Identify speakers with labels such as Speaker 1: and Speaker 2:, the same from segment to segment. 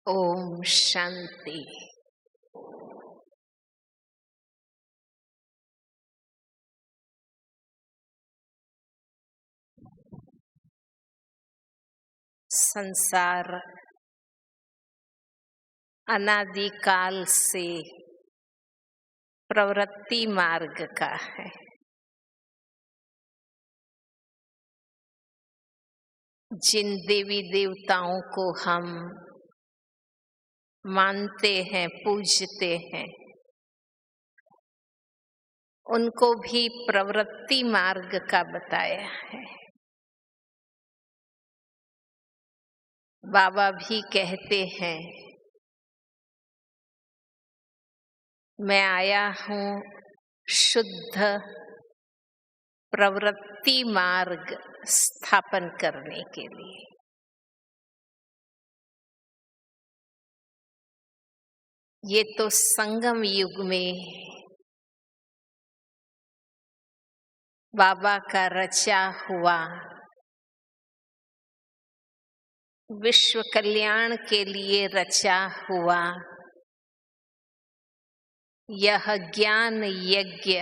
Speaker 1: ओम शांति। संसार अनादिकाल से प्रवृत्ति मार्ग का है। जिन देवी देवताओं को हम मानते हैं, पूजते हैं, उनको भी प्रवृत्ति मार्ग का बताया है। बाबा भी कहते हैं, मैं आया हूँ शुद्ध प्रवृत्ति मार्ग स्थापन करने के लिए। ये तो संगम युग में बाबा का रचा हुआ विश्व कल्याण के लिए रचा हुआ यह ज्ञान यज्ञ,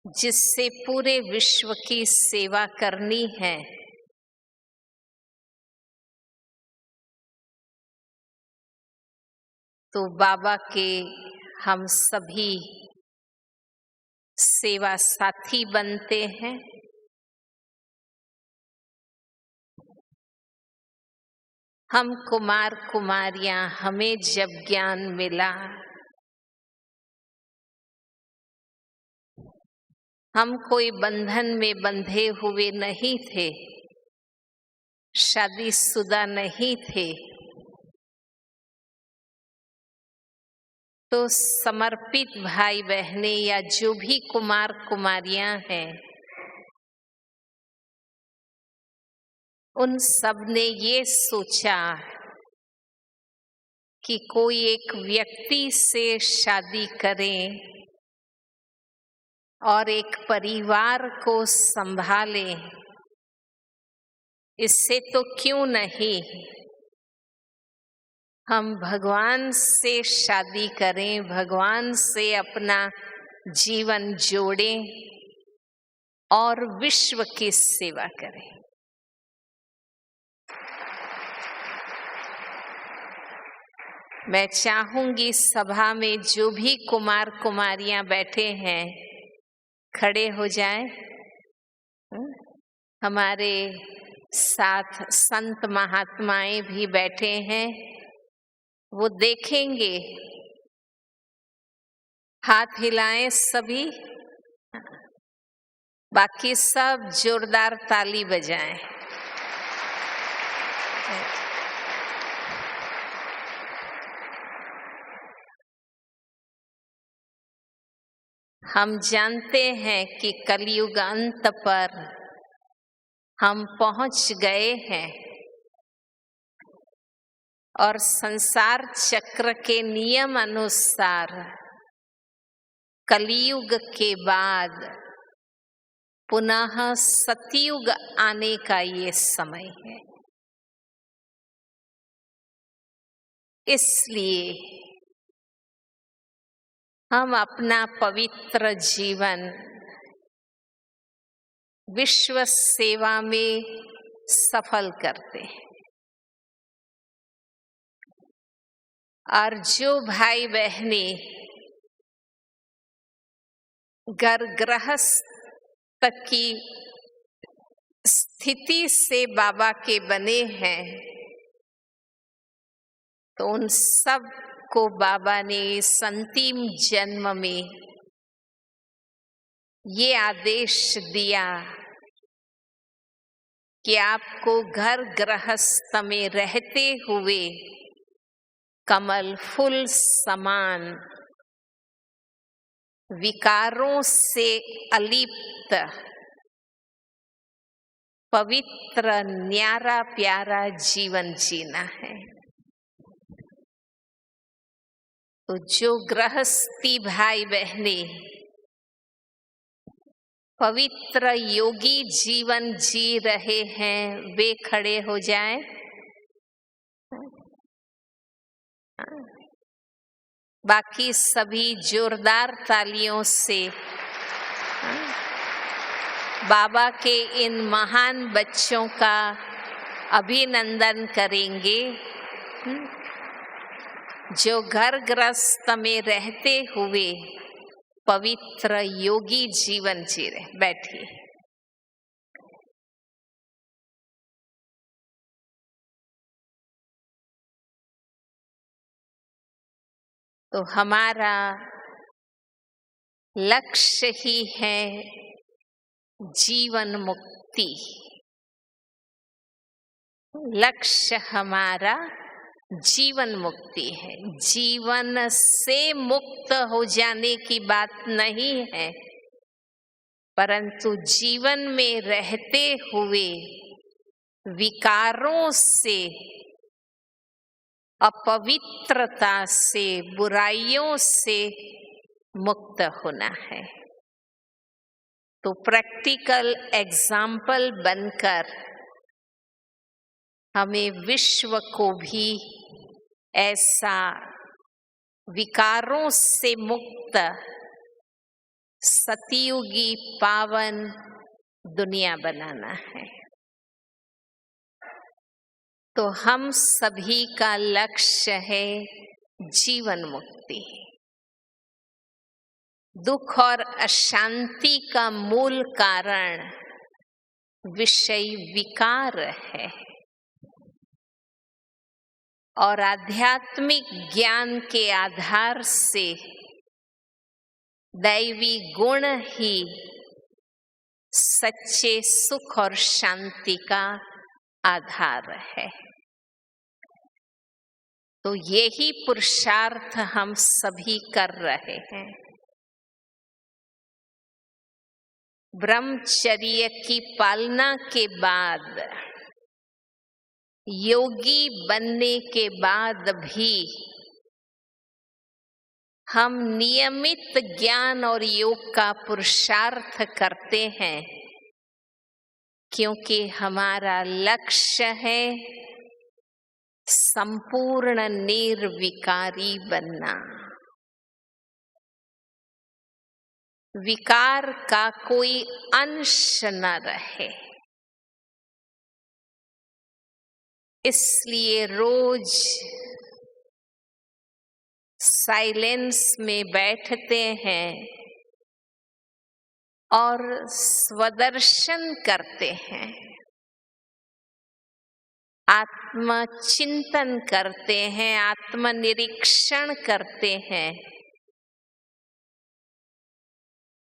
Speaker 1: जिससे पूरे विश्व की सेवा करनी है, तो बाबा के हम सभी सेवा साथी बनते हैं। हम कुमार कुमारियां, हमें जब ज्ञान मिला, हम कोई बंधन में बंधे हुए नहीं थे, शादीशुदा नहीं थे, तो समर्पित भाई बहनें या जो भी कुमार कुमारियां हैं, उन सब ने ये सोचा कि कोई एक व्यक्ति से शादी करें और एक परिवार को संभालें। इससे तो क्यों नहीं हम भगवान से शादी करें, भगवान से अपना जीवन जोड़ें और विश्व की सेवा करें। मैं चाहूंगी सभा में जो भी कुमार कुमारियां बैठे हैं, खड़े हो जाएं। हमारे साथ संत महात्माएं भी बैठे हैं, वो देखेंगे। हाथ हिलाएं सभी, बाकी सब जोरदार ताली बजाएं। हम जानते हैं कि कलयुग अंत पर हम पहुंच गए हैं और संसार चक्र के नियम अनुसार कलयुग के बाद पुनः सतयुग आने का ये समय है। इसलिए हम अपना पवित्र जीवन विश्व सेवा में सफल करते हैं। और जो भाई बहने घर गृहस्थ की स्थिति से बाबा के बने हैं, तो उन सब को बाबा ने इस अंतिम जन्म में ये आदेश दिया कि आपको घर गृहस्थ में रहते हुए कमल फूल समान विकारों से अलिप्त पवित्र न्यारा प्यारा जीवन जीना है। तो जो गृहस्थी भाई बहने पवित्र योगी जीवन जी रहे हैं, वे खड़े हो जाएं। बाकी सभी जोरदार तालियों से बाबा के इन महान बच्चों का अभिनंदन करेंगे, जो घर गृहस्थ में रहते हुए पवित्र योगी जीवन जी रहे। बैठिए। तो हमारा लक्ष्य ही है जीवन मुक्ति। लक्ष्य हमारा जीवन मुक्ति है। जीवन से मुक्त हो जाने की बात नहीं है, परंतु जीवन में रहते हुए विकारों से, अपवित्रता से, बुराइयों से मुक्त होना है। तो प्रैक्टिकल एग्जाम्पल बनकर हमें विश्व को भी ऐसा विकारों से मुक्त सतयुगी पावन दुनिया बनाना है। तो हम सभी का लक्ष्य है जीवन मुक्ति। दुख और अशांति का मूल कारण विषय विकार है, और आध्यात्मिक ज्ञान के आधार से दैवी गुण ही सच्चे सुख और शांति का आधार है। तो यही पुरुषार्थ हम सभी कर रहे हैं। ब्रह्मचर्य की पालना के बाद, योगी बनने के बाद भी हम नियमित ज्ञान और योग का पुरुषार्थ करते हैं, क्योंकि हमारा लक्ष्य है संपूर्ण निर्विकारी बनना। विकार का कोई अंश न रहे। इसलिए रोज साइलेंस में बैठते हैं और स्वदर्शन करते हैं, आत्मचिंतन करते हैं, आत्मनिरीक्षण करते हैं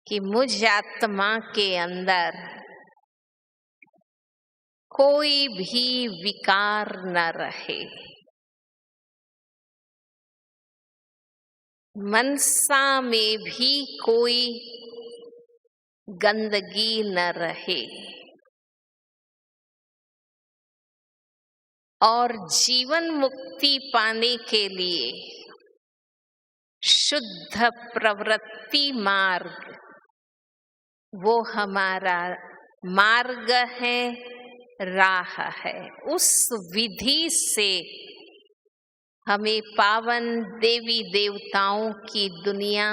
Speaker 1: कि मुझ आत्मा के अंदर कोई भी विकार न रहे, मनसा में भी कोई गंदगी न रहे, और जीवन मुक्ति पाने के लिए शुद्ध प्रवृत्ति मार्ग, वो हमारा मार्ग है, राह है। उस विधि से हमें पावन देवी देवताओं की दुनिया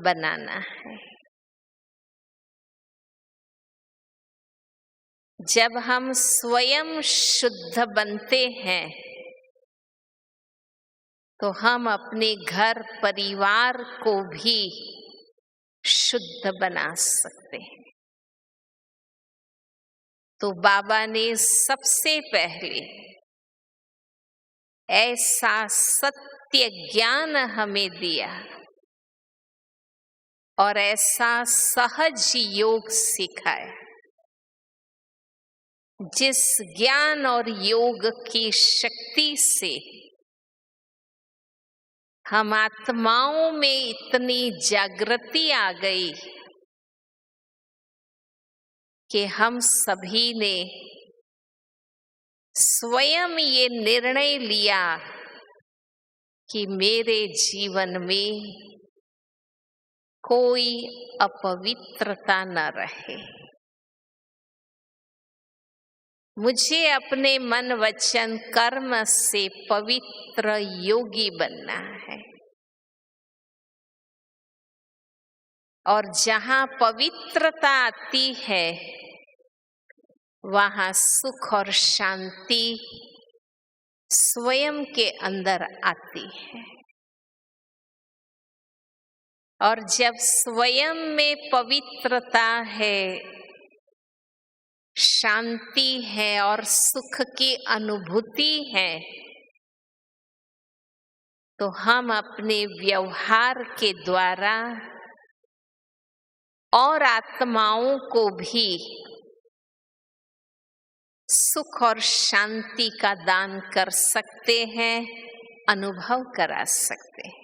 Speaker 1: बनाना है। जब हम स्वयं शुद्ध बनते हैं तो हम अपने घर परिवार को भी शुद्ध बना सकते हैं। तो बाबा ने सबसे पहले ऐसा सत्य ज्ञान हमें दिया और ऐसा सहज योग सिखाया, जिस ज्ञान और योग की शक्ति से हम आत्माओं में इतनी जागृति आ गई कि हम सभी ने स्वयं ये निर्णय लिया कि मेरे जीवन में कोई अपवित्रता न रहे। मुझे अपने मन वचन कर्म से पवित्र योगी बनना है। और जहाँ पवित्रता आती है वहाँ सुख और शांति स्वयं के अंदर आती है। और जब स्वयं में पवित्रता है, शांति है और सुख की अनुभूति है, तो हम अपने व्यवहार के द्वारा और आत्माओं को भी सुख और शांति का दान कर सकते हैं, अनुभव करा सकते हैं।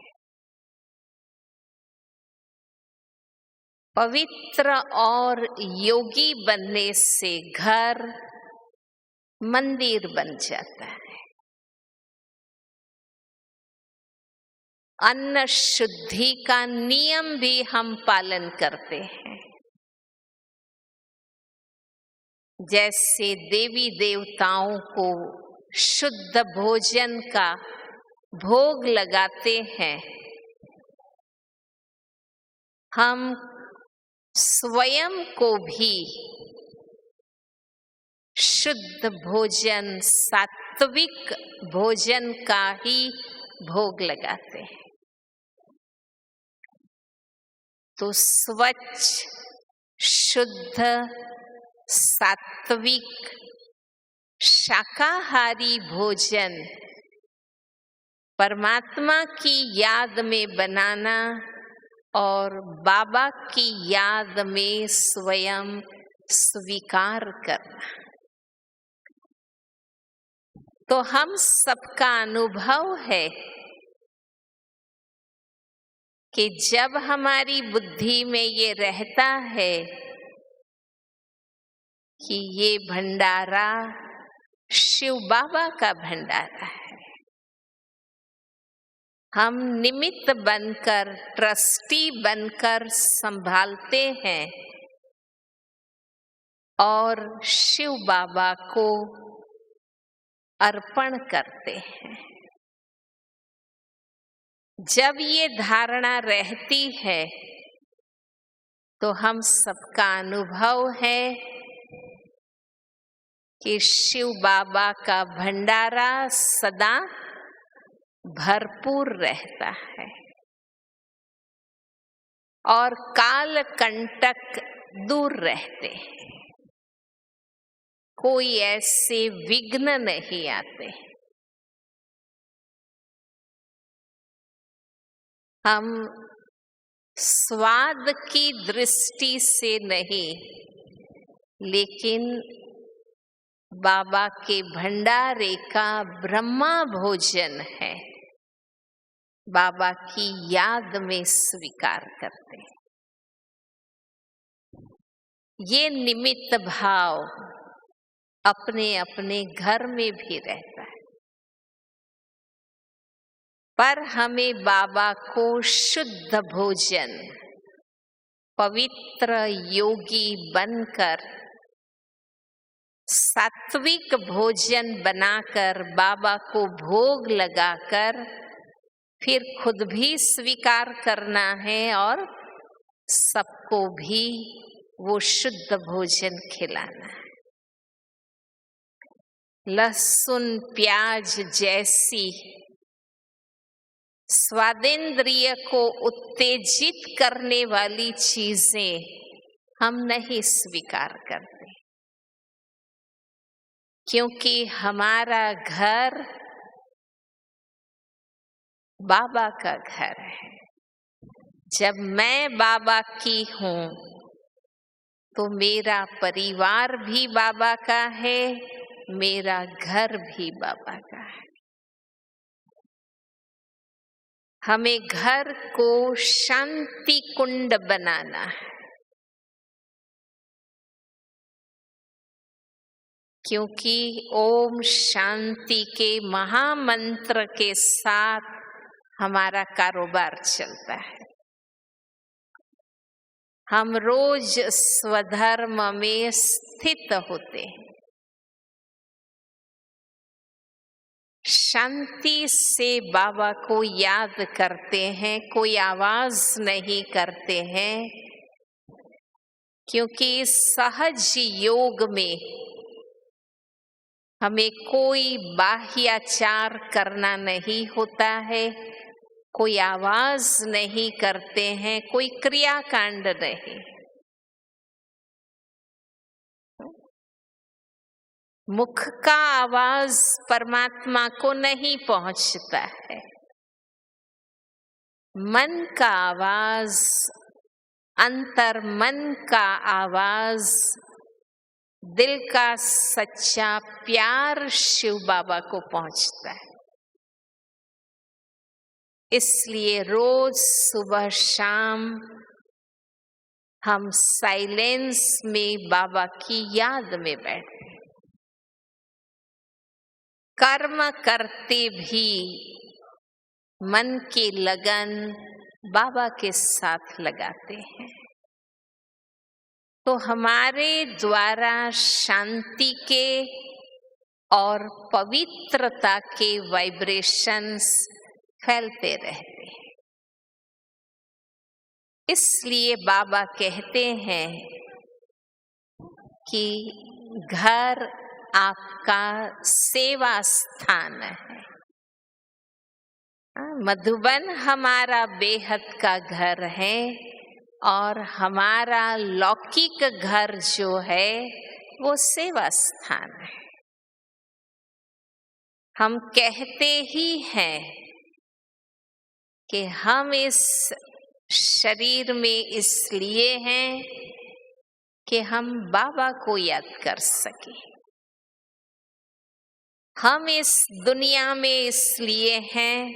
Speaker 1: पवित्र और योगी बनने से घर मंदिर बन जाता है। अन्न शुद्धि का नियम भी हम पालन करते हैं। जैसे देवी देवताओं को शुद्ध भोजन का भोग लगाते हैं, हम स्वयं को भी शुद्ध भोजन, सात्विक भोजन का ही भोग लगाते हैं। तो स्वच्छ, शुद्ध, सात्विक, शाकाहारी भोजन परमात्मा की याद में बनाना और बाबा की याद में स्वयं स्वीकार करना। तो हम सबका अनुभव है कि जब हमारी बुद्धि में ये रहता है कि ये भंडारा शिव बाबा का भंडारा है, हम निमित्त बनकर, ट्रस्टी बनकर संभालते हैं और शिव बाबा को अर्पण करते हैं। जब ये धारणा रहती है तो हम सबका अनुभव है कि शिव बाबा का भंडारा सदा भरपूर रहता है और काल कंटक दूर रहते हैं। कोई ऐसे विघ्न नहीं आते। हम स्वाद की दृष्टि से नहीं, लेकिन बाबा के भंडारे का ब्रह्मा भोजन है, बाबा की याद में स्वीकार करते हैं। ये निमित्त भाव अपने अपने घर में भी रहता है, पर हमें बाबा को शुद्ध भोजन, पवित्र योगी बनकर, सात्विक भोजन बनाकर बाबा को भोग लगाकर फिर खुद भी स्वीकार करना है और सबको भी वो शुद्ध भोजन खिलाना है। लहसुन प्याज जैसी स्वादेंद्रिय को उत्तेजित करने वाली चीजें हम नहीं स्वीकार करते, क्योंकि हमारा घर बाबा का घर है। जब मैं बाबा की हूँ तो मेरा परिवार भी बाबा का है, मेरा घर भी बाबा का है। हमें घर को शांति कुंड बनाना है, क्योंकि ओम शांति के महामंत्र के साथ हमारा कारोबार चलता है। हम रोज स्वधर्म में स्थित होते हैं, शांति से बाबा को याद करते हैं, कोई आवाज नहीं करते हैं, क्योंकि सहज योग में हमें कोई बाह्याचार करना नहीं होता है, कोई आवाज नहीं करते हैं, कोई क्रियाकांड नहीं। मुख का आवाज परमात्मा को नहीं पहुंचता है, मन का आवाज, अंतर मन का आवाज, दिल का सच्चा प्यार शिव बाबा को पहुंचता है। इसलिए रोज सुबह शाम हम साइलेंस में बाबा की याद में बैठते, कर्म करते भी मन की लगन बाबा के साथ लगाते हैं, तो हमारे द्वारा शांति के और पवित्रता के वाइब्रेशंस फैलते रहते हैं। इसलिए बाबा कहते हैं कि घर आपका सेवा स्थान है। मधुबन हमारा बेहद का घर है और हमारा लौकिक घर जो है वो सेवा स्थान है। हम कहते ही हैं कि हम इस शरीर में इसलिए हैं कि हम बाबा को याद कर सके, हम इस दुनिया में इसलिए हैं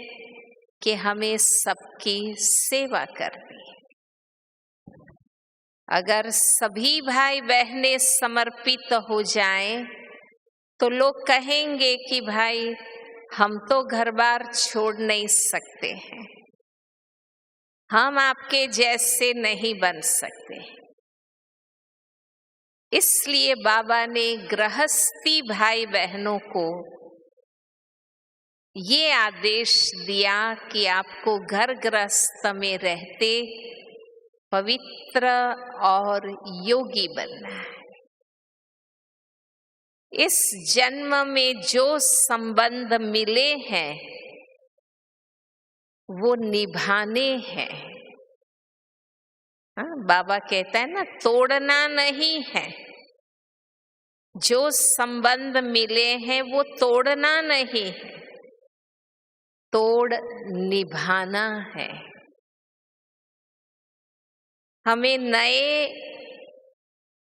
Speaker 1: कि हमें सबकी सेवा करनी है। अगर सभी भाई बहनें समर्पित हो जाएं तो लोग कहेंगे कि भाई हम तो घर बार छोड़ नहीं सकते हैं, हम आपके जैसे नहीं बन सकते। इसलिए बाबा ने गृहस्थी भाई बहनों को ये आदेश दिया कि आपको घर गृहस्थ में रहते पवित्र और योगी बनना है। इस जन्म में जो संबंध मिले हैं वो निभाने हैं। बाबा कहता है ना, तोड़ना नहीं है। जो संबंध मिले हैं वो तोड़ना नहीं है, तोड़ निभाना है। हमें नए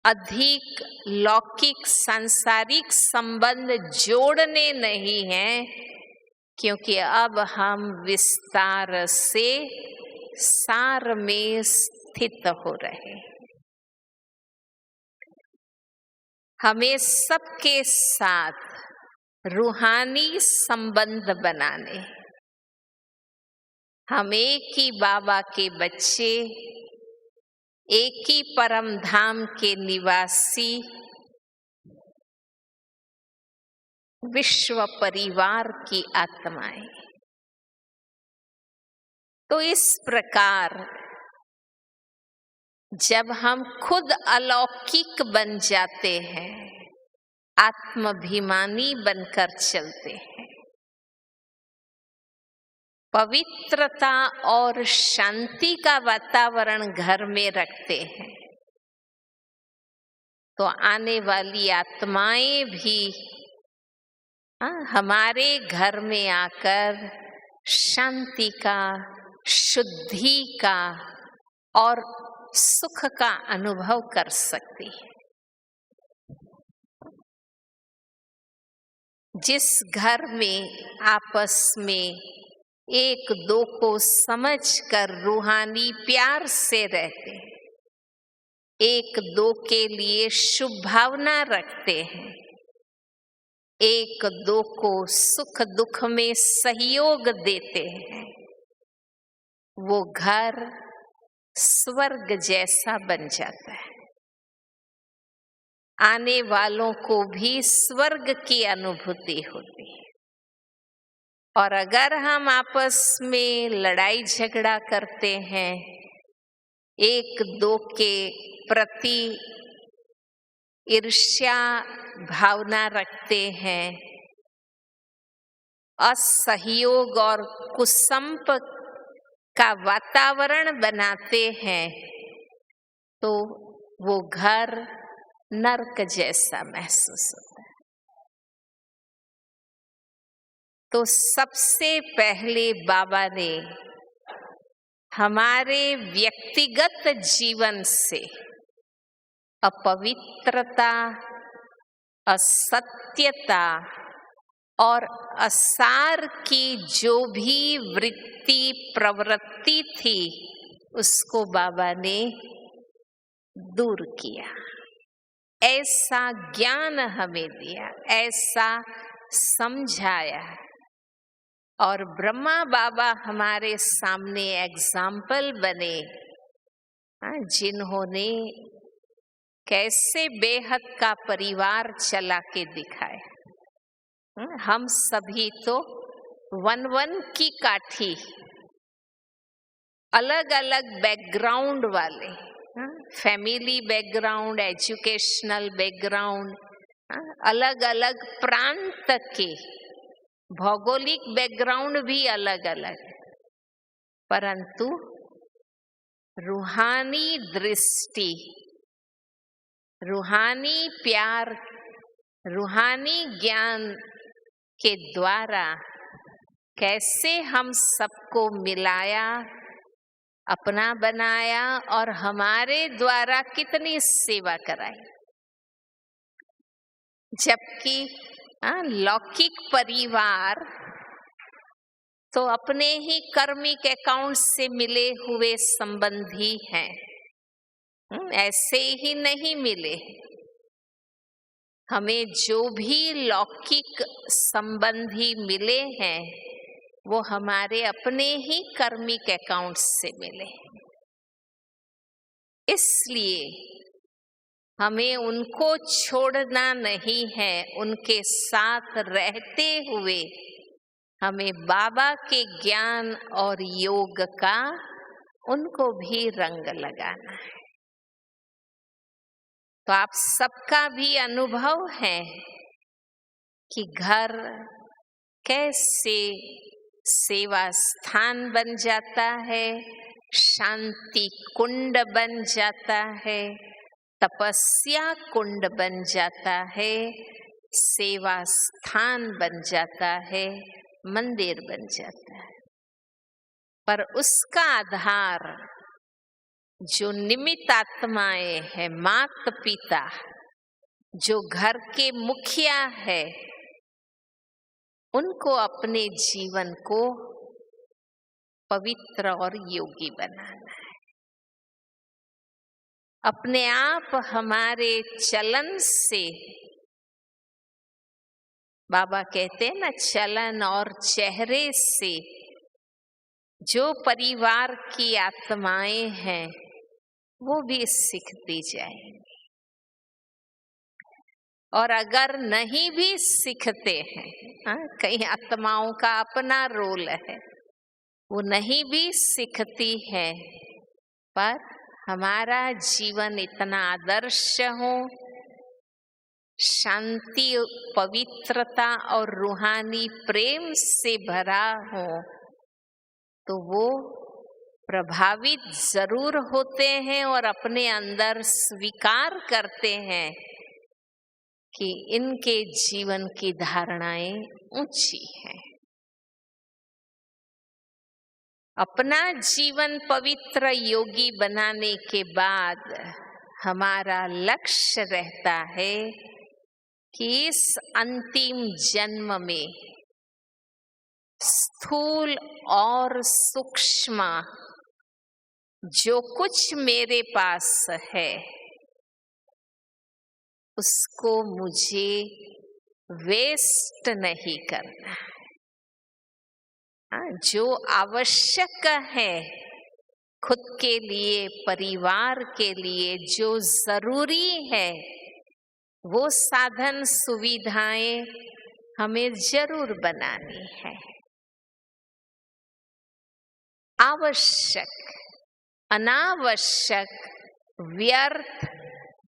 Speaker 1: अधिक लौकिक सांसारिक संबंध जोड़ने नहीं हैं, क्योंकि अब हम विस्तार से सार में स्थित हो रहे हैं। हमें सबके साथ रूहानी संबंध बनाने, हम एक ही बाबा के बच्चे, एक ही परम धाम के निवासी, विश्व परिवार की आत्माएं। तो इस प्रकार जब हम खुद अलौकिक बन जाते हैं, आत्माभिमानी बनकर चलते हैं, पवित्रता और शांति का वातावरण घर में रखते हैं, तो आने वाली आत्माएं भी हमारे घर में आकर शांति का, शुद्धि का और सुख का अनुभव कर सकती है। जिस घर में आपस में एक दो को समझकर रूहानी प्यार से रहते हैं, एक दो के लिए शुभ भावना रखते हैं, एक दो को सुख दुख में सहयोग देते हैं, वो घर स्वर्ग जैसा बन जाता है। आने वालों को भी स्वर्ग की अनुभूति होती है। और अगर हम आपस में लड़ाई झगड़ा करते हैं, एक दो के प्रति ईर्ष्या भावना रखते हैं, असहयोग और कुसंप का वातावरण बनाते हैं, तो वो घर नरक जैसा महसूस होता है। तो सबसे पहले बाबा ने हमारे व्यक्तिगत जीवन से अपवित्रता, असत्यता और असार की जो भी वृत्ति प्रवृत्ति थी, उसको बाबा ने दूर किया। ऐसा ज्ञान हमें दिया, ऐसा समझाया। और ब्रह्मा बाबा हमारे सामने एग्जाम्पल बने, जिन्होंने कैसे बेहद का परिवार चला के दिखाया। हम सभी तो वन की काठी, अलग अलग बैकग्राउंड वाले, फैमिली बैकग्राउंड, एजुकेशनल बैकग्राउंड, अलग अलग प्रांत के, भौगोलिक बैकग्राउंड भी अलग अलग, परंतु रूहानी दृष्टि, रूहानी प्यार, रूहानी ज्ञान के द्वारा कैसे हम सबको मिलाया, अपना बनाया और हमारे द्वारा कितनी सेवा कराई। जबकि लौकिक परिवार तो अपने ही कर्मिक अकाउंट से मिले हुए संबंधी हैं, ऐसे ही नहीं मिले। हमें जो भी लौकिक संबंधी मिले हैं, वो हमारे अपने ही कर्मिक अकाउंट से मिले। इसलिए हमें उनको छोड़ना नहीं है, उनके साथ रहते हुए हमें बाबा के ज्ञान और योग का उनको भी रंग लगाना है। तो आप सबका भी अनुभव है कि घर कैसे सेवा स्थान बन जाता है, शांति कुंड बन जाता है, तपस्या कुंड बन जाता है, सेवा स्थान बन जाता है, मंदिर बन जाता है। पर उसका आधार जो निमित्त आत्माएं हैं, माता पिता, जो घर के मुखिया है, उनको अपने जीवन को पवित्र और योगी बनाना है। अपने आप हमारे चलन से, बाबा कहते हैं ना, चलन और चेहरे से जो परिवार की आत्माएं हैं वो भी सीखती जाएंगी। और अगर नहीं भी सीखते हैं, कई आत्माओं का अपना रोल है, वो नहीं भी सीखती है, पर हमारा जीवन इतना आदर्श हो, शांति, पवित्रता और रूहानी प्रेम से भरा हो, तो वो प्रभावित जरूर होते हैं और अपने अंदर स्वीकार करते हैं कि इनके जीवन की धारणाएं ऊंची हैं। अपना जीवन पवित्र योगी बनाने के बाद हमारा लक्ष्य रहता है कि इस अंतिम जन्म में स्थूल और सूक्ष्म जो कुछ मेरे पास है, उसको मुझे वेस्ट नहीं करना है। जो आवश्यक है खुद के लिए, परिवार के लिए जो जरूरी है वो साधन सुविधाएं हमें जरूर बनानी है। आवश्यक, अनावश्यक, व्यर्थ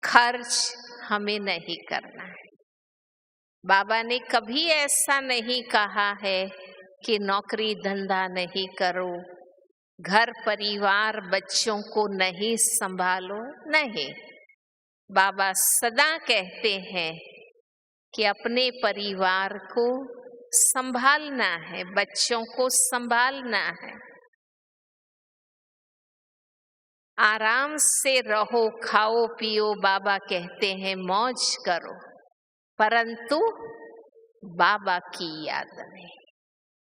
Speaker 1: खर्च हमें नहीं करना है। बाबा ने कभी ऐसा नहीं कहा है कि नौकरी धंधा नहीं करो, घर परिवार बच्चों को नहीं संभालो। नहीं, बाबा सदा कहते हैं कि अपने परिवार को संभालना है, बच्चों को संभालना है। आराम से रहो, खाओ पियो, बाबा कहते हैं मौज करो, परंतु बाबा की याद में।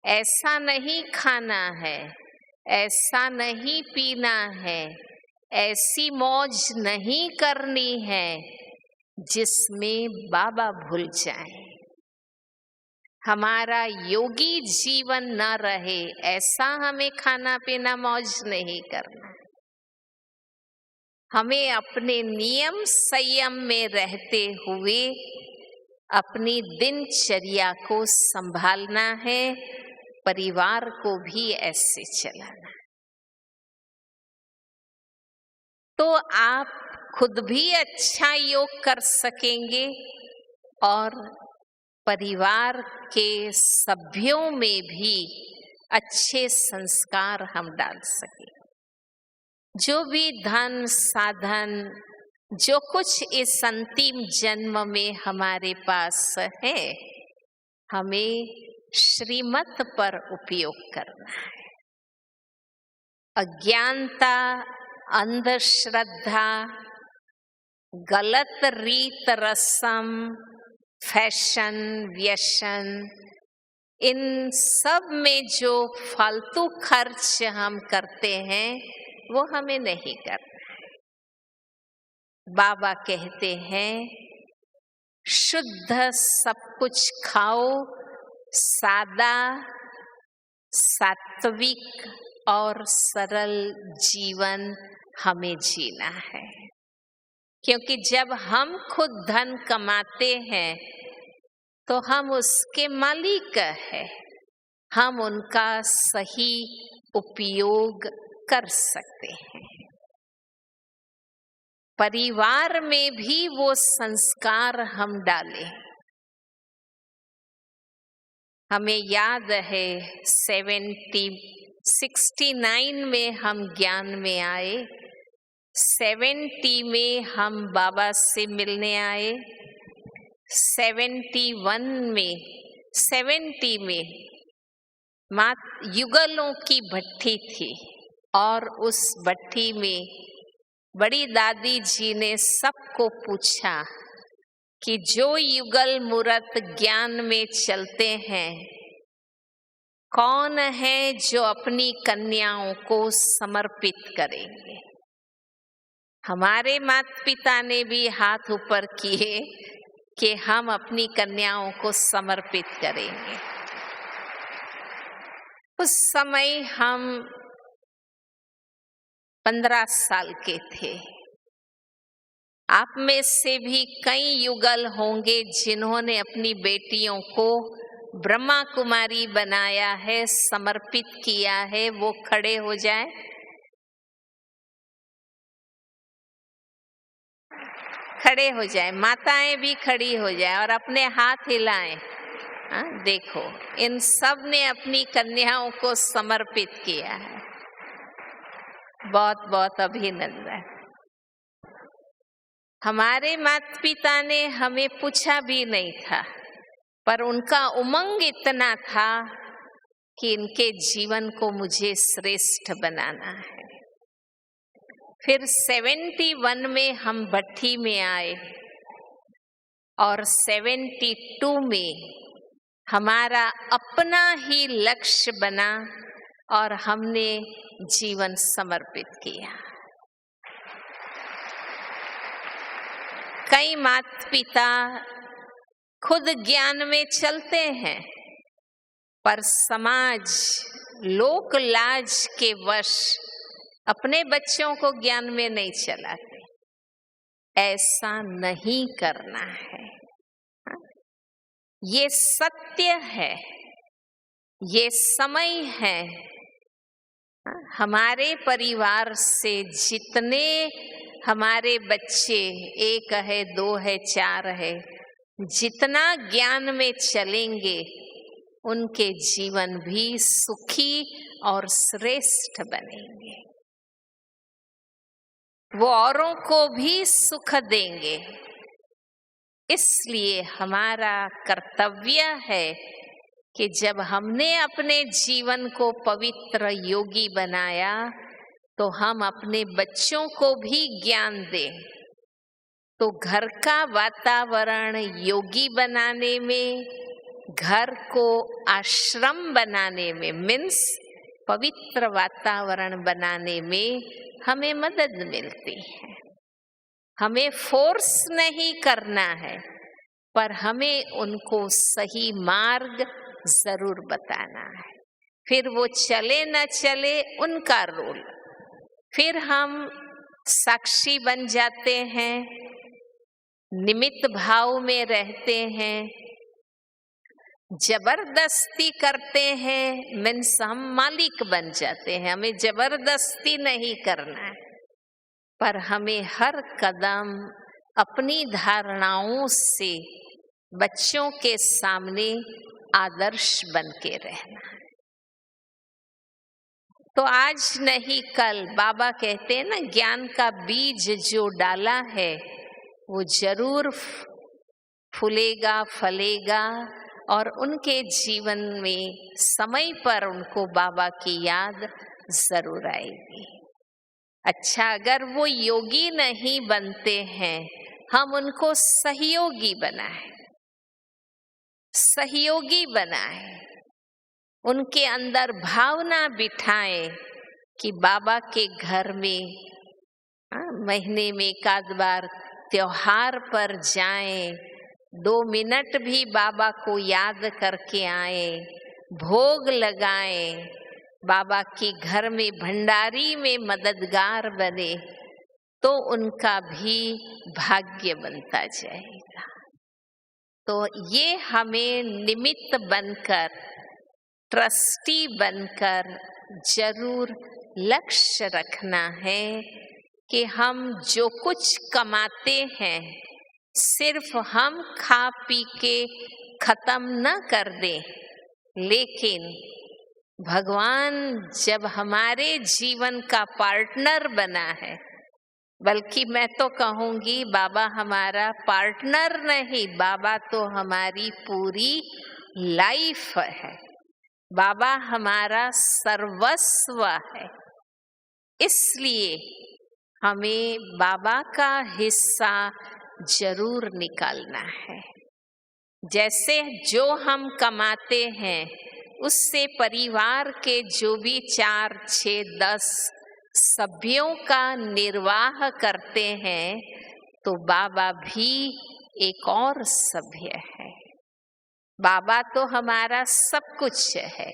Speaker 1: ऐसा नहीं खाना है, ऐसा नहीं पीना है, ऐसी मौज नहीं करनी है जिसमें बाबा भूल जाए, हमारा योगी जीवन न रहे। ऐसा हमें खाना पीना मौज नहीं करना। हमें अपने नियम संयम में रहते हुए अपनी दिनचर्या को संभालना है, परिवार को भी ऐसे चलाना। तो आप खुद भी अच्छा योग कर सकेंगे और परिवार के सभ्यों में भी अच्छे संस्कार हम डाल सकें। जो भी धन साधन, जो कुछ इस अंतिम जन्म में हमारे पास है, हमें श्रीमत पर उपयोग करना है। अज्ञानता, अंधश्रद्धा, गलत रीत रस्म, फैशन, व्यसन, इन सब में जो फालतू खर्च हम करते हैं वो हमें नहीं करना है। बाबा कहते हैं शुद्ध सब कुछ खाओ, सादा, सात्विक और सरल जीवन हमें जीना है। क्योंकि जब हम खुद धन कमाते हैं तो हम उसके मालिक हैं, हम उनका सही उपयोग कर सकते हैं। परिवार में भी वो संस्कार हम डालें। हमें याद है 69 में हम ज्ञान में आए, 70 में हम बाबा से मिलने आए, 70 में युगलों की भट्ठी थी और उस भट्ठी में बड़ी दादी जी ने सबको पूछा कि जो युगल मूर्त ज्ञान में चलते हैं, कौन है जो अपनी कन्याओं को समर्पित करेंगे। हमारे माता पिता ने भी हाथ ऊपर किए कि हम अपनी कन्याओं को समर्पित करेंगे। उस समय हम 15 साल के थे। आप में से भी कई युगल होंगे जिन्होंने अपनी बेटियों को ब्रह्मा कुमारी बनाया है, समर्पित किया है। वो खड़े हो जाए। खड़े हो जाए, माताएं भी खड़ी हो जाए और अपने हाथ हिलाएं। देखो, इन सब ने अपनी कन्याओं को समर्पित किया है। बहुत बहुत अभिनंदन। हमारे माता पिता ने हमें पूछा भी नहीं था, पर उनका उमंग इतना था कि इनके जीवन को मुझे श्रेष्ठ बनाना है। फिर 71 में हम भट्ठी में आए और 72 में हमारा अपना ही लक्ष्य बना और हमने जीवन समर्पित किया। कई माता पिता खुद ज्ञान में चलते हैं, पर समाज लोक लाज के वश अपने बच्चों को ज्ञान में नहीं चलाते। ऐसा नहीं करना है। ये सत्य है, ये समय है। हमारे परिवार से जितने हमारे बच्चे, 1 है, 2 है, 4 है, जितना ज्ञान में चलेंगे उनके जीवन भी सुखी और श्रेष्ठ बनेंगे। वो औरों को भी सुख देंगे। इसलिए हमारा कर्तव्य है कि जब हमने अपने जीवन को पवित्र योगी बनाया तो हम अपने बच्चों को भी ज्ञान दें। तो घर का वातावरण योगी बनाने में, घर को आश्रम बनाने में, मीन्स पवित्र वातावरण बनाने में हमें मदद मिलती है। हमें फोर्स नहीं करना है, पर हमें उनको सही मार्ग जरूर बताना है। फिर वो चले न चले उनका रोल। फिर हम साक्षी बन जाते हैं, निमित्त भाव में रहते हैं। जबरदस्ती करते हैं मीन्स हम मालिक बन जाते हैं। हमें जबरदस्ती नहीं करना है, पर हमें हर कदम अपनी धारणाओं से बच्चों के सामने आदर्श बन के रहना है। तो आज नहीं कल बाबा कहते हैं ना, ज्ञान का बीज जो डाला है वो जरूर फूलेगा, फलेगा और उनके जीवन में समय पर उनको बाबा की याद जरूर आएगी। अच्छा, अगर वो योगी नहीं बनते हैं, हम उनको सहयोगी बनाएं, सहयोगी बनाएं, उनके अंदर भावना बिठाएं कि बाबा के घर में महीने में 1 बार त्योहार पर जाएं, 2 मिनट भी बाबा को याद करके आए, भोग लगाएं, बाबा के घर में भंडारी में मददगार बने, तो उनका भी भाग्य बनता जाएगा। तो ये हमें निमित्त बनकर, ट्रस्टी बनकर जरूर लक्ष्य रखना है कि हम जो कुछ कमाते हैं सिर्फ हम खा पी के खत्म न कर दें, लेकिन भगवान जब हमारे जीवन का पार्टनर बना है, बल्कि मैं तो कहूँगी बाबा हमारा पार्टनर नहीं, बाबा तो हमारी पूरी लाइफ है, बाबा हमारा सर्वस्व है। इसलिए हमें बाबा का हिस्सा जरूर निकालना है। जैसे जो हम कमाते हैं उससे परिवार के जो भी 4, 6, 10 सभ्यों का निर्वाह करते हैं, तो बाबा भी एक और सभ्य है। बाबा तो हमारा सब कुछ है,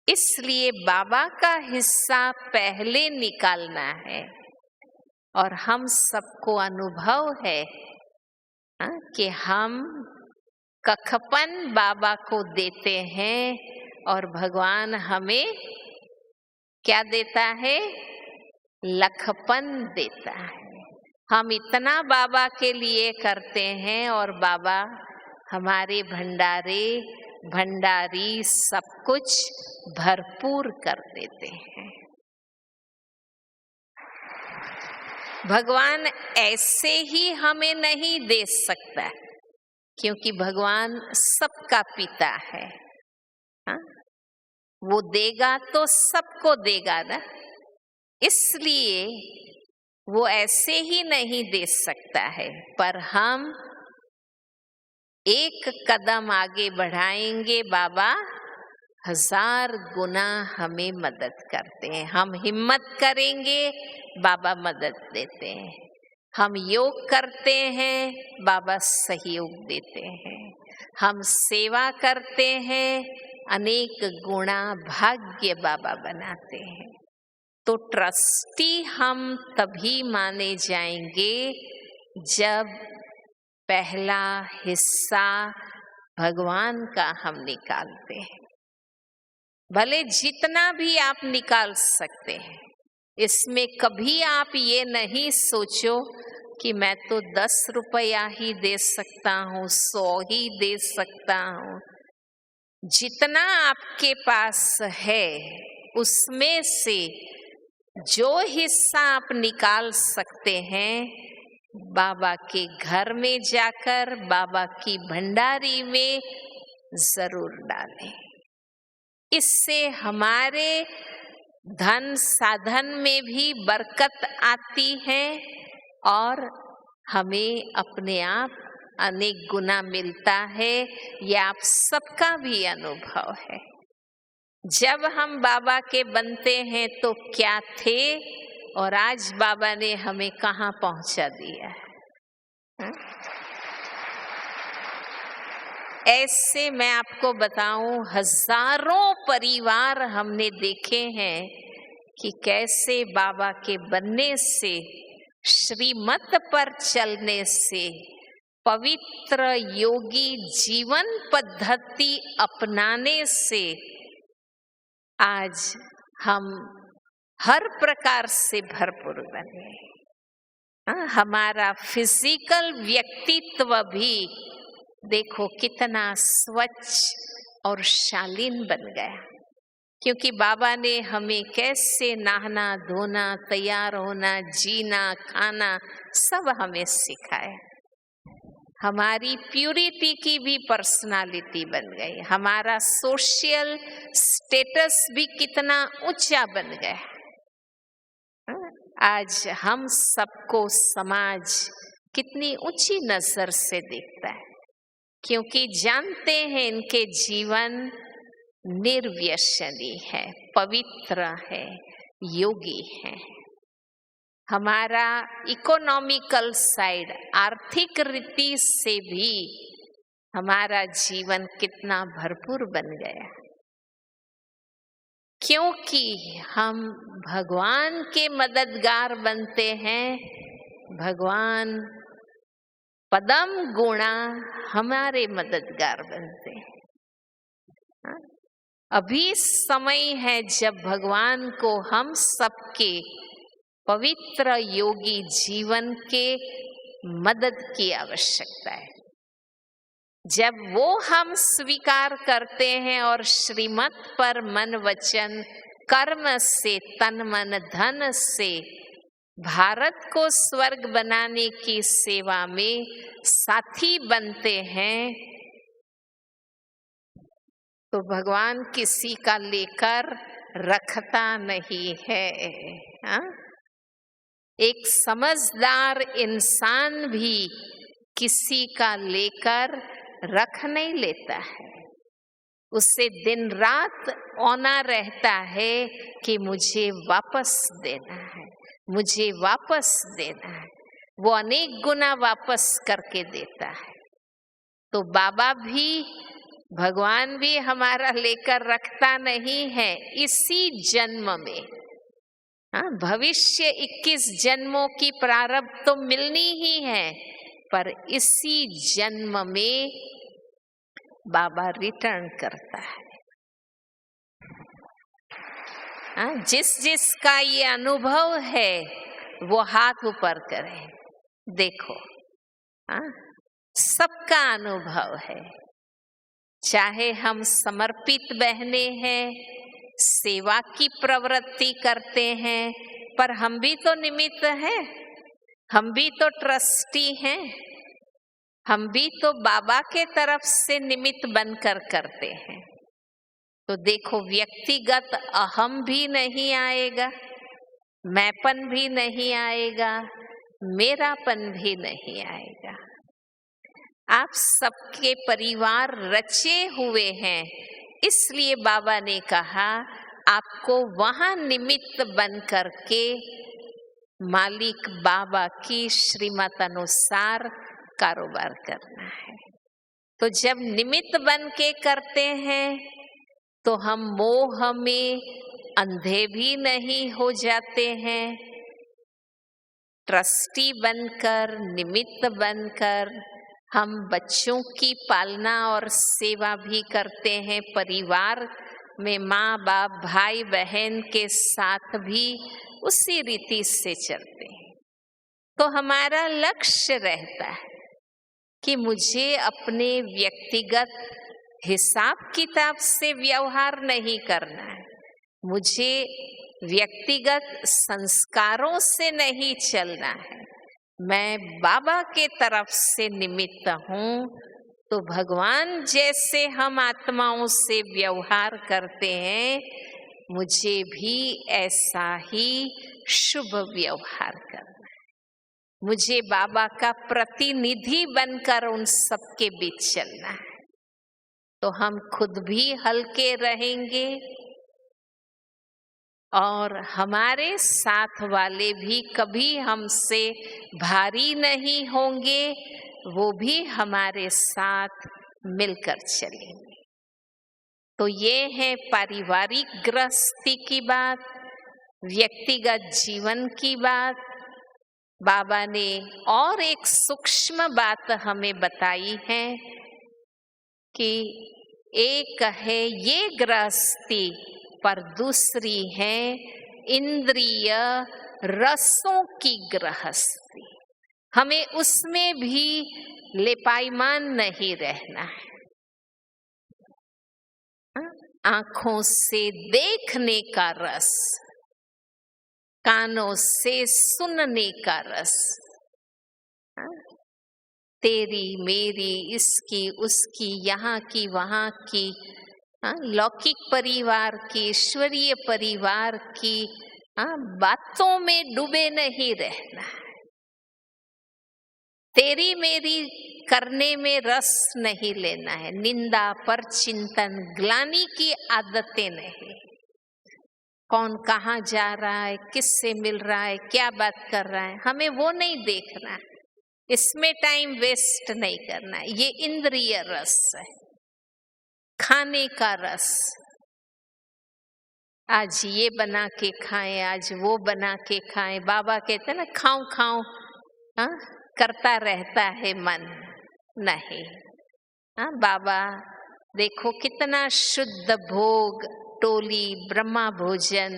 Speaker 1: इसलिए बाबा का हिस्सा पहले निकालना है। और हम सबको अनुभव है कि हम कखपन बाबा को देते हैं और भगवान हमें क्या देता है? लखपन देता है। हम इतना बाबा के लिए करते हैं और बाबा हमारे भंडारी सब कुछ भरपूर कर देते हैं। भगवान ऐसे ही हमें नहीं दे सकता, क्योंकि भगवान सबका पिता है। वो देगा तो सबको देगा ना, इसलिए वो ऐसे ही नहीं दे सकता है। पर हम एक कदम आगे बढ़ाएंगे, बाबा 1000 गुना हमें मदद करते हैं। हम हिम्मत करेंगे, बाबा मदद देते हैं। हम योग करते हैं, बाबा सहयोग देते हैं। हम सेवा करते हैं, अनेक गुणा भाग्य बाबा बनाते हैं। तो ट्रस्टी हम तभी माने जाएंगे जब पहला हिस्सा भगवान का हम निकालते हैं। भले जितना भी आप निकाल सकते हैं, इसमें कभी आप ये नहीं सोचो कि मैं तो 10 रुपया ही दे सकता हूँ, 100 ही दे सकता हूँ। जितना आपके पास है उसमें से जो हिस्सा आप निकाल सकते हैं, बाबा के घर में जाकर बाबा की भंडारी में जरूर डालें। इससे हमारे धन साधन में भी बरकत आती है और हमें अपने आप अनेक गुना मिलता है। ये आप सबका भी अनुभव है। जब हम बाबा के बनते हैं तो क्या थे और आज बाबा ने हमें कहाँ पहुंचा दिया है। ऐसे मैं आपको बताऊं, हजारों परिवार हमने देखे हैं कि कैसे बाबा के बनने से, श्रीमत पर चलने से, पवित्र योगी जीवन पद्धति अपनाने से आज हम हर प्रकार से भरपूर बने। हमारा फिजिकल व्यक्तित्व भी देखो कितना स्वच्छ और शालीन बन गया, क्योंकि बाबा ने हमें कैसे नहाना धोना, तैयार होना, जीना, खाना सब हमें सिखाया। हमारी प्यूरिटी की भी पर्सनालिटी बन गई। हमारा सोशल स्टेटस भी कितना ऊंचा बन गया। आज हम सबको समाज कितनी ऊंची नजर से देखता है, क्योंकि जानते हैं इनके जीवन निर्व्यसनी है, पवित्र है, योगी है। हमारा इकोनॉमिकल साइड, आर्थिक रीति से भी हमारा जीवन कितना भरपूर बन गया, क्योंकि हम भगवान के मददगार बनते हैं। भगवान पदम गुणा हमारे मददगार बनते हैं। अभी समय है जब भगवान को हम सबके पवित्र योगी जीवन के मदद की आवश्यकता है। जब वो हम स्वीकार करते हैं और श्रीमत पर मन वचन कर्म से, तन मन धन से भारत को स्वर्ग बनाने की सेवा में साथी बनते हैं, तो भगवान किसी का लेकर रखता नहीं है। एक समझदार इंसान भी किसी का लेकर रख नहीं लेता है। उससे दिन रात औना रहता है कि मुझे वापस देना है, मुझे वापस देना है। वो अनेक गुना वापस करके देता है। तो बाबा भी, भगवान भी हमारा लेकर रखता नहीं है इसी जन्म में। भविष्य 21 जन्मों की प्रारब्ध तो मिलनी ही है, पर इसी जन्म में बाबा रिटर्न करता है। जिस जिसका ये अनुभव है वो हाथ ऊपर करे। देखो, सबका अनुभव है। चाहे हम समर्पित बहने हैं, सेवा की प्रवृत्ति करते हैं, पर हम भी तो निमित्त हैं, हम भी तो ट्रस्टी हैं, हम भी तो बाबा के तरफ से निमित्त बनकर करते हैं। तो देखो, व्यक्तिगत अहम भी नहीं आएगा, मैंपन भी नहीं आएगा, मेरापन भी नहीं आएगा। आप सबके परिवार रचे हुए हैं, इसलिए बाबा ने कहा आपको वहां निमित्त बन करके मालिक बाबा की श्रीमत अनुसार कारोबार करना है। तो जब निमित्त बन के करते हैं तो हम मोह में, अंधे भी नहीं हो जाते हैं। ट्रस्टी बनकर, निमित्त बनकर हम बच्चों की पालना और सेवा भी करते हैं। परिवार में माँ बाप, भाई बहन के साथ भी उसी रीति से चलते हैं। तो हमारा लक्ष्य रहता है कि मुझे अपने व्यक्तिगत हिसाब किताब से व्यवहार नहीं करना है, मुझे व्यक्तिगत संस्कारों से नहीं चलना है। मैं बाबा के तरफ से निमित्त हूँ, तो भगवान जैसे हम आत्माओं से व्यवहार करते हैं, मुझे भी ऐसा ही शुभ व्यवहार करना है। मुझे बाबा का प्रतिनिधि बनकर उन सबके बीच चलना है। तो हम खुद भी हल्के रहेंगे और हमारे साथ वाले भी कभी हमसे भारी नहीं होंगे, वो भी हमारे साथ मिलकर चलेंगे। तो ये है पारिवारिक गृहस्थी की बात, व्यक्तिगत जीवन की बात। बाबा ने और एक सूक्ष्म बात हमें बताई है कि एक है ये गृहस्थी, पर दूसरी है इंद्रिय रसों की गृहस्थी। हमें उसमें भी लेपायमान नहीं रहना है। आंखों से देखने का रस, कानों से सुनने का रस, तेरी मेरी, इसकी उसकी, यहाँ की वहाँ की, लौकिक परिवार की, ईश्वरीय परिवार की बातों में डूबे नहीं रहना है। तेरी मेरी करने में रस नहीं लेना है। निंदा पर चिंतन, ग्लानि की आदतें नहीं। कौन कहाँ जा रहा है, किससे मिल रहा है, क्या बात कर रहा है, हमें वो नहीं देखना है। इसमें टाइम वेस्ट नहीं करना है। ये इंद्रिय रस है, खाने का रस। आज ये बना के खाएं, आज वो बना के खाएं। बाबा कहते हैं ना, खाऊं खाऊं करता रहता है मन। नहीं, बाबा देखो कितना शुद्ध भोग, टोली ब्रह्मा भोजन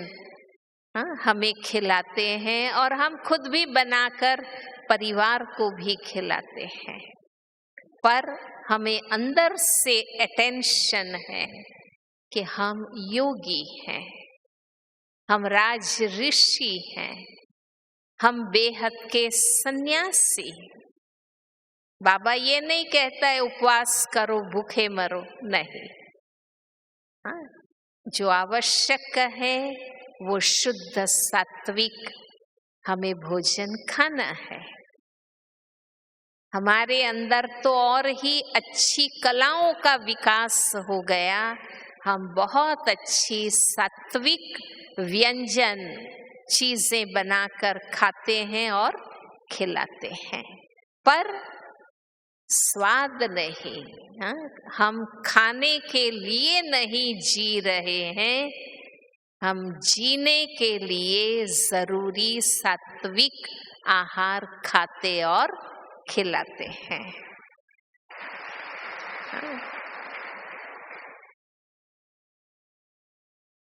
Speaker 1: हमें खिलाते हैं, और हम खुद भी बनाकर परिवार को भी खिलाते हैं। पर हमें अंदर से अटेंशन है कि हम योगी हैं, हम राज ऋषि हैं, हम बेहद के सन्यासी। बाबा ये नहीं कहता है उपवास करो भूखे मरो, नहीं। जो आवश्यक है वो शुद्ध सात्विक हमें भोजन खाना है। हमारे अंदर तो और ही अच्छी कलाओं का विकास हो गया। हम बहुत अच्छी सात्विक व्यंजन चीजें बनाकर खाते हैं और खिलाते हैं, पर स्वाद नहीं। हम खाने के लिए नहीं जी रहे हैं, हम जीने के लिए जरूरी सात्विक आहार खाते और खिलाते हैं।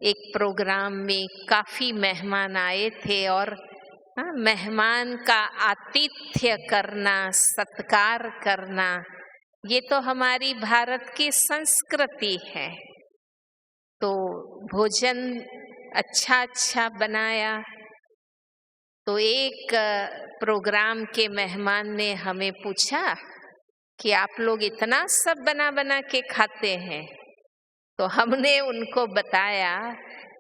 Speaker 1: एक प्रोग्राम में काफी मेहमान आए थे, और मेहमान का आतिथ्य करना, सत्कार करना, ये तो हमारी भारत की संस्कृति है। तो भोजन अच्छा बनाया। तो एक प्रोग्राम के मेहमान ने हमें पूछा कि आप लोग इतना सब बना के खाते हैं। तो हमने उनको बताया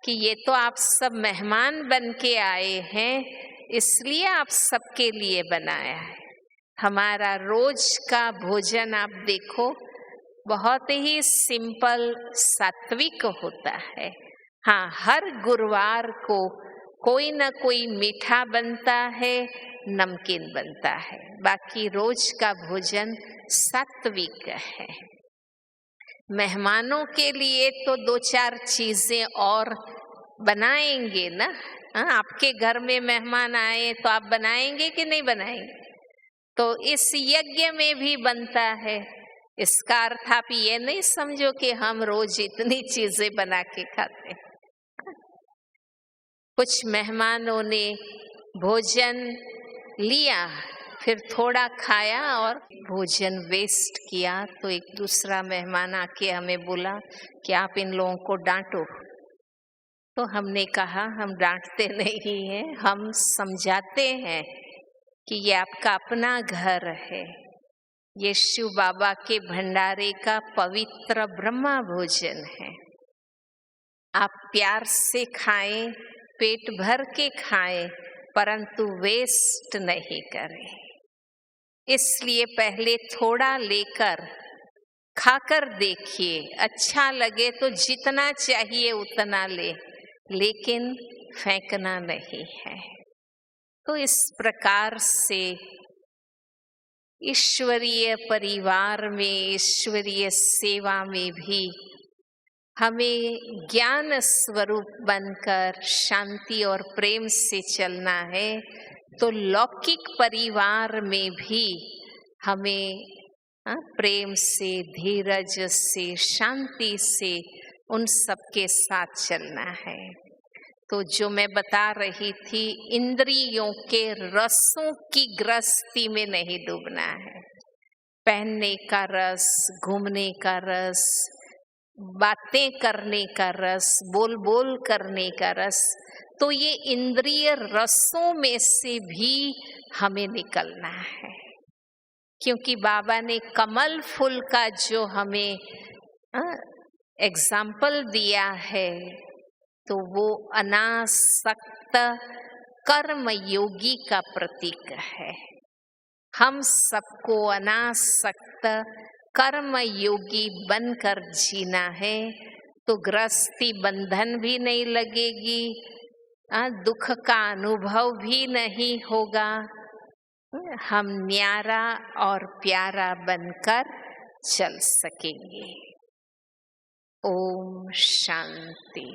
Speaker 1: कि ये तो आप सब मेहमान बन के आए हैं, इसलिए आप सबके लिए बनाया है। हमारा रोज का भोजन आप देखो बहुत ही सिंपल सात्विक होता है। हाँ, हर गुरुवार को कोई न कोई मीठा बनता है, नमकीन बनता है, बाकी रोज का भोजन सात्विक है। मेहमानों के लिए तो 2-4 चीजें और बनाएंगे ना। हाँ, आपके घर में मेहमान आए तो आप बनाएंगे कि नहीं बनाएंगे? तो इस यज्ञ में भी बनता है। इसका अर्थ आप ये नहीं समझो कि हम रोज इतनी चीजें बना के खाते हैं। कुछ मेहमानों ने भोजन लिया, फिर थोड़ा खाया और भोजन वेस्ट किया, तो एक दूसरा मेहमान आके हमें बोला कि आप इन लोगों को डांटो। तो हमने कहा हम डांटते नहीं हैं, हम समझाते हैं कि ये आपका अपना घर है, ये शिव बाबा के भंडारे का पवित्र ब्रह्मा भोजन है। आप प्यार से खाएं, पेट भर के खाएं, परंतु वेस्ट नहीं करें। इसलिए पहले थोड़ा लेकर खाकर देखिए, अच्छा लगे तो जितना चाहिए उतना ले, लेकिन फेंकना नहीं है। तो इस प्रकार से ईश्वरीय परिवार में, ईश्वरीय सेवा में भी हमें ज्ञान स्वरूप बनकर शांति और प्रेम से चलना है। तो लौकिक परिवार में भी हमें प्रेम से, धीरज से, शांति से उन सबके साथ चलना है। तो जो मैं बता रही थी, इंद्रियों के रसों की ग्रस्ती में नहीं डूबना है। पहनने का रस, घूमने का रस, बातें करने का रस, बोल बोल करने का रस, तो ये इंद्रिय रसों में से भी हमें निकलना है। क्योंकि बाबा ने कमल फूल का जो हमें एग्जाम्पल दिया है, तो वो अनासक्त कर्म योगी का प्रतीक है। हम सबको अनासक्त कर्म योगी बनकर जीना है, तो गृहस्थी बंधन भी नहीं लगेगी, दुख का अनुभव भी नहीं होगा। हम न्यारा और प्यारा बनकर चल सकेंगे। ओम शांति।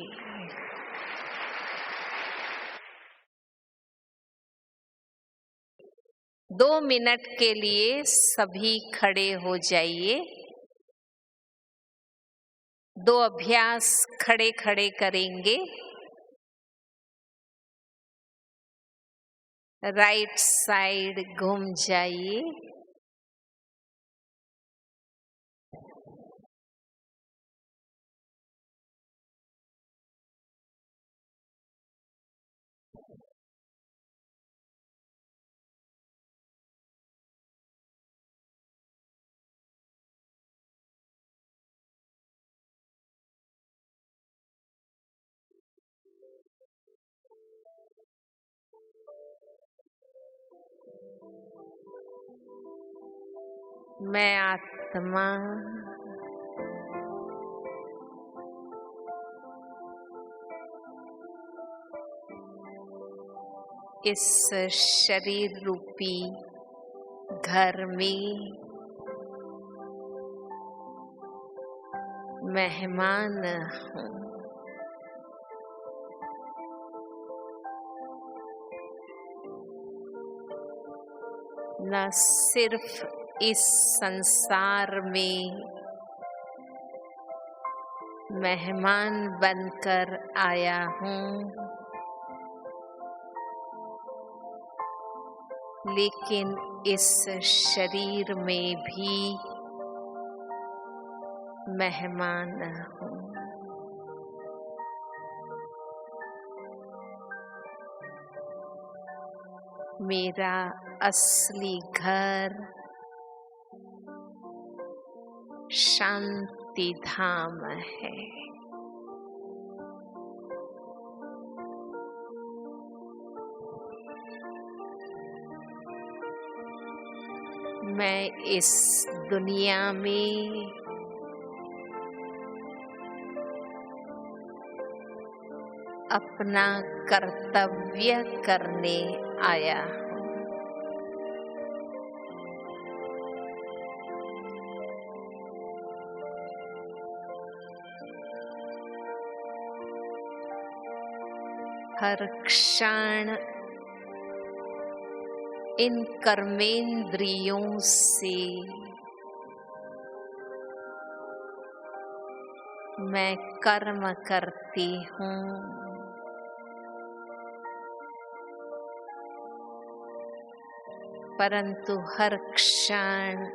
Speaker 1: 2 मिनट के लिए सभी खड़े हो जाइए। 2 अभ्यास खड़े खड़े करेंगे। राइट साइड घूम जाइए। मैं आत्मा इस शरीर रूपी घर में मेहमान हूँ। न सिर्फ इस संसार में मेहमान बनकर आया हूँ, लेकिन इस शरीर में भी मेहमान हूँ। मेरा असली घर शांति धाम है। मैं इस दुनिया में अपना कर्तव्य करने आया हूँ। हर क्षण इन कर्मेंद्रियों से मैं कर्म करती हूँ, परंतु हर क्षण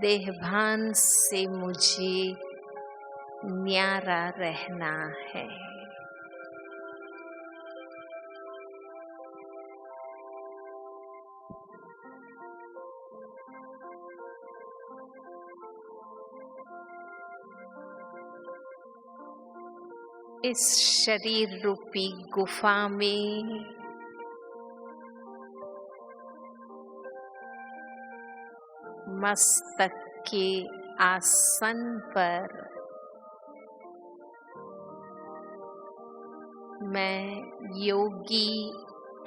Speaker 1: देहभान से मुझे न्यारा रहना है। इस शरीर रूपी गुफा में मस्तक के आसन पर मैं योगी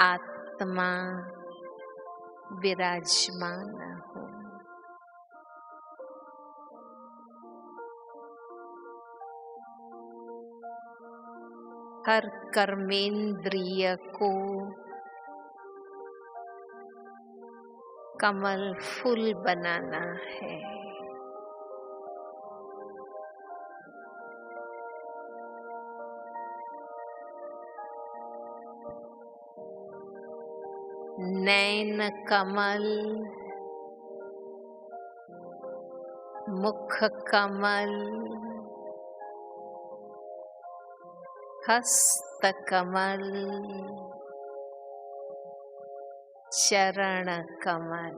Speaker 1: आत्मा विराजमान हूँ। हर कर्मेंद्रिय को कमल फूल बनाना है। नैन कमल, मुख कमल, हस्त कमल, चरण कमल,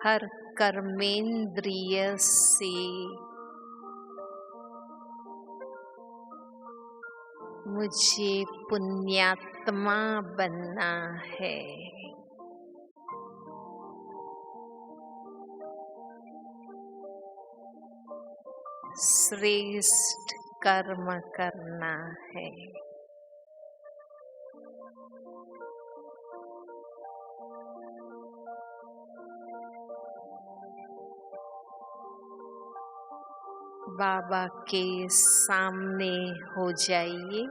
Speaker 1: हर कर्मेंद्रिय से मुझे पुण्यात्मा बनना है। श्रेष्ठ कर्म करना है। बाबा के सामने हो जाइए।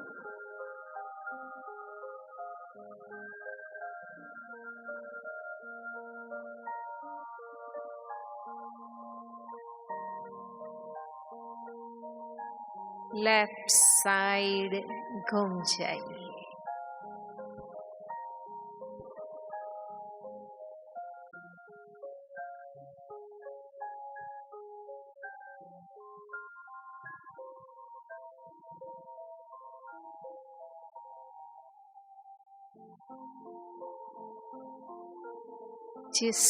Speaker 1: लेफ्ट साइड घूम जाइए। जिस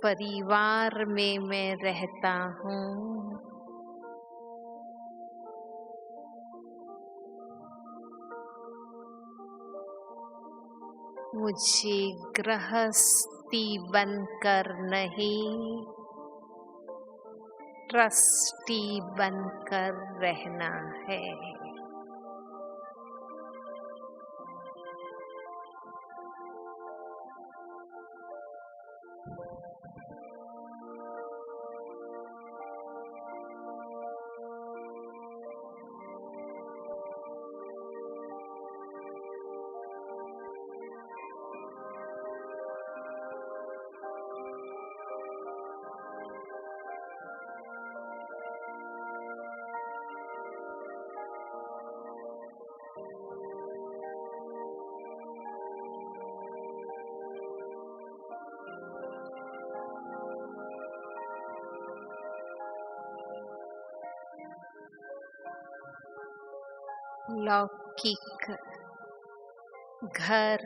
Speaker 1: परिवार में मैं रहता हूँ, मुझे गृहस्थी बनकर नहीं, ट्रस्टी बनकर रहना है। लौकिक घर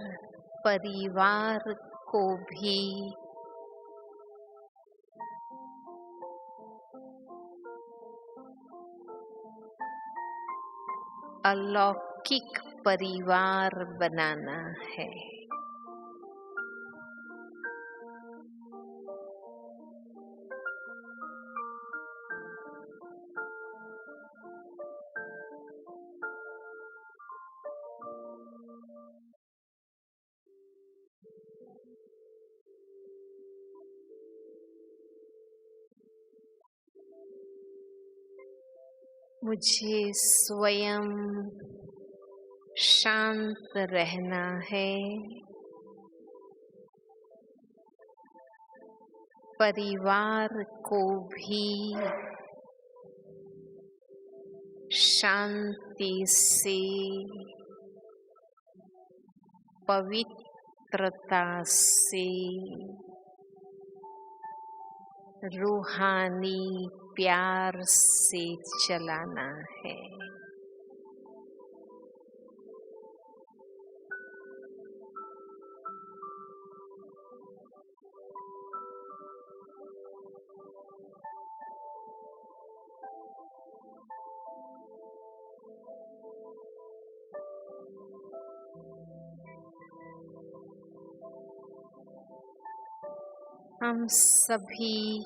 Speaker 1: परिवार को भी अलौकिक परिवार बनाना है। मुझे स्वयं शांत रहना है, परिवार को भी शांति से, पवित्रता से, रूहानी प्यार से चलाना है। हम सभी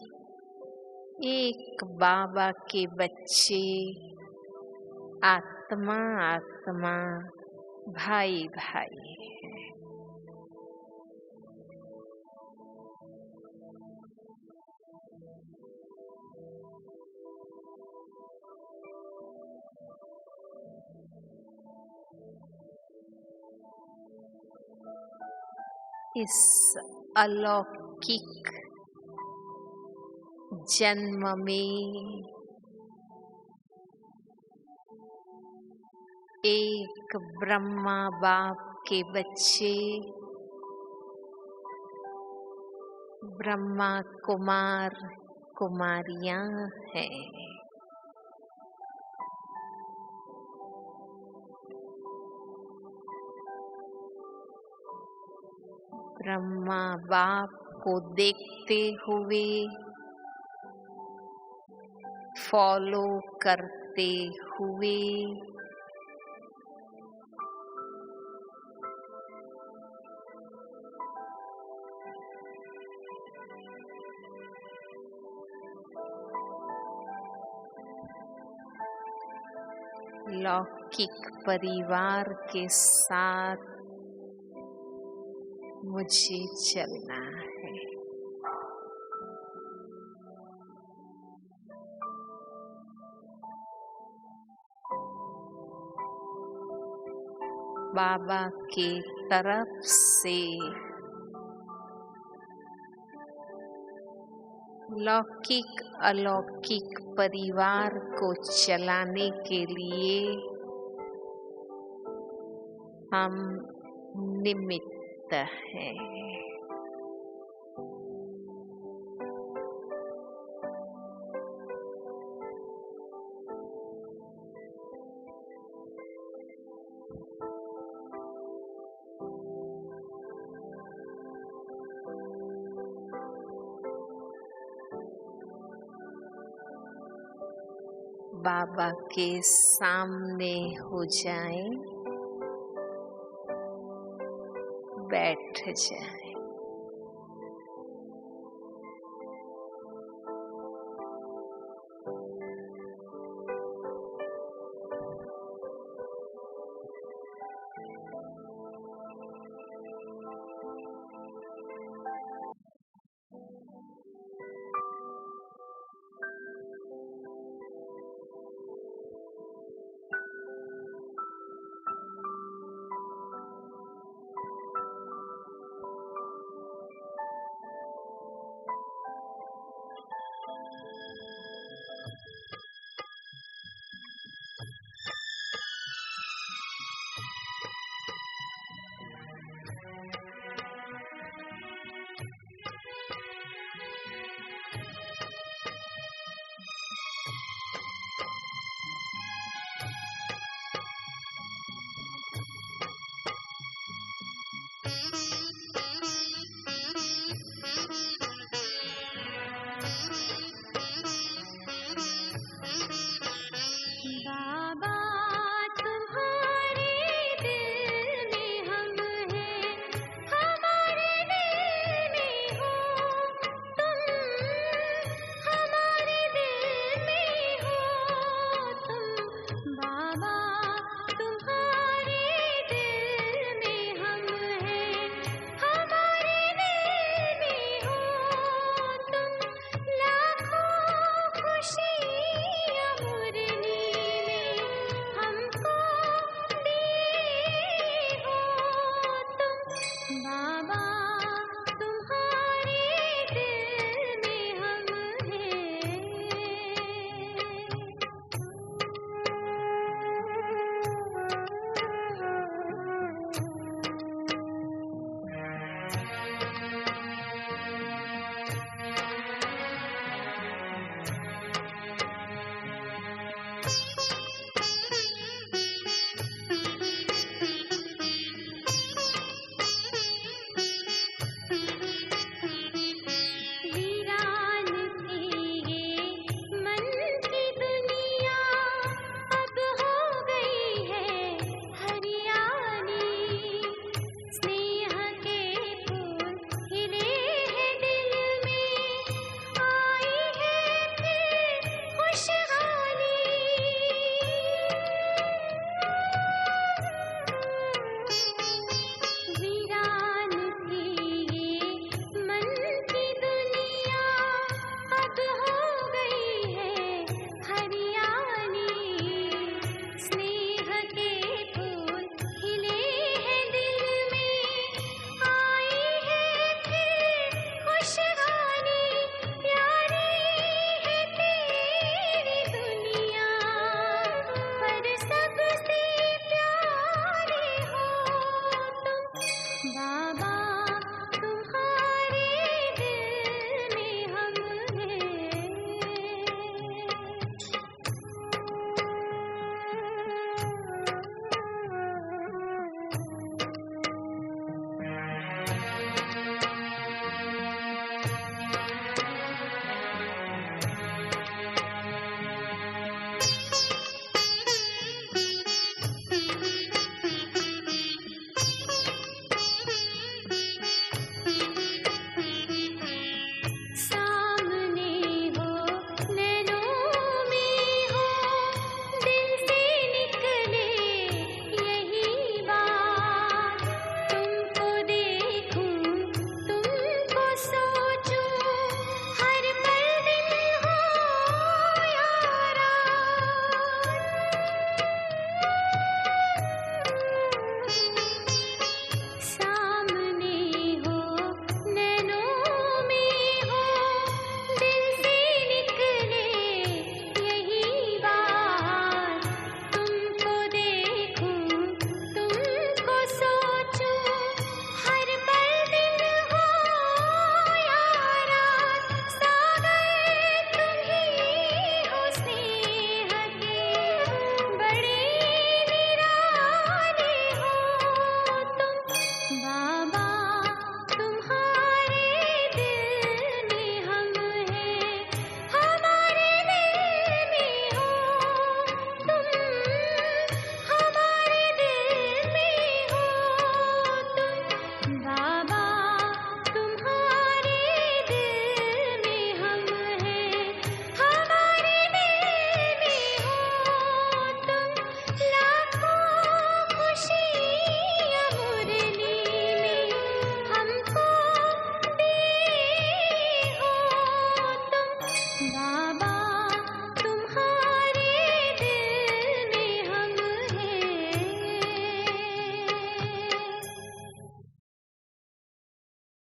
Speaker 1: एक बाबा के बच्चे, आत्मा आत्मा, भाई भाई हैं। इस अलौकिक जन्म में एक ब्रह्मा बाप के बच्चे, ब्रह्मा कुमार कुमारियां हैं। ब्रह्मा बाप को देखते हुए, फॉलो करते हुए लौकिक परिवार के साथ मुझे चलना है। बाबा के तरफ से लौकिक अलौकिक परिवार को चलाने के लिए हम निमित्त हैं। बाबा के सामने हो जाएं, बैठ जाएं।
Speaker 2: बाबा तुम्हारे दिल में हम हैं।